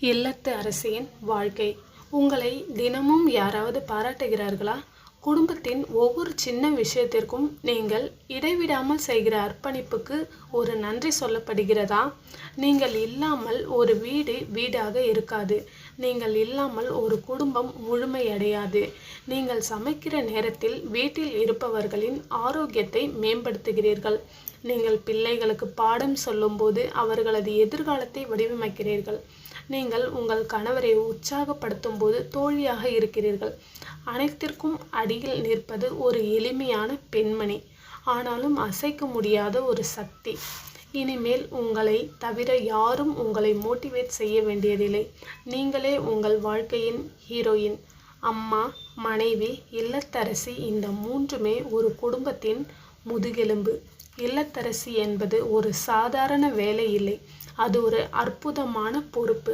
இல்லத்து அரசியின் வாழ்க்கை. உங்களை தினமும் யாராவது பாராட்டுகிறார்களா? குடும்பத்தின் ஒவ்வொரு சின்ன விஷயத்திற்கும் நீங்கள் இடைவிடாமல் செய்கிற அர்ப்பணிப்புக்கு ஒரு நன்றி சொல்லப்படுகிறதா? நீங்கள் இல்லாமல் ஒரு வீடு வீடாக இருக்காது. நீங்கள் இல்லாமல் ஒரு குடும்பம் முழுமையடையாது. நீங்கள் சமைக்கிற நேரத்தில் வீட்டில் இருப்பவர்களின் ஆரோக்கியத்தை மேம்படுத்துகிறீர்கள். நீங்கள் பிள்ளைகளுக்கு பாடம் சொல்லும்போது அவர்களது எதிர்காலத்தை வடிவமைக்கிறீர்கள். நீங்கள் உங்கள் கணவரை உற்சாகப்படுத்தும் போது தோழியாக இருக்கிறீர்கள். அனைத்திற்கும் அடியில் நிற்பது ஒரு எளிமையான பெண்மணி, ஆனாலும் அசைக்க முடியாத ஒரு சக்தி. இனிமேல் உங்களை தவிர யாரும் உங்களை மோட்டிவேட் செய்ய வேண்டியதில்லை. நீங்களே உங்கள் வாழ்க்கையின் ஹீரோயின். அம்மா, மனைவி, இல்லத்தரசி, இந்த மூன்றுமே ஒரு குடும்பத்தின் முதுகெலும்பு. இல்லத்தரசி என்பது ஒரு சாதாரண வேலை இல்லை, அது ஒரு அற்புதமான பொறுப்பு.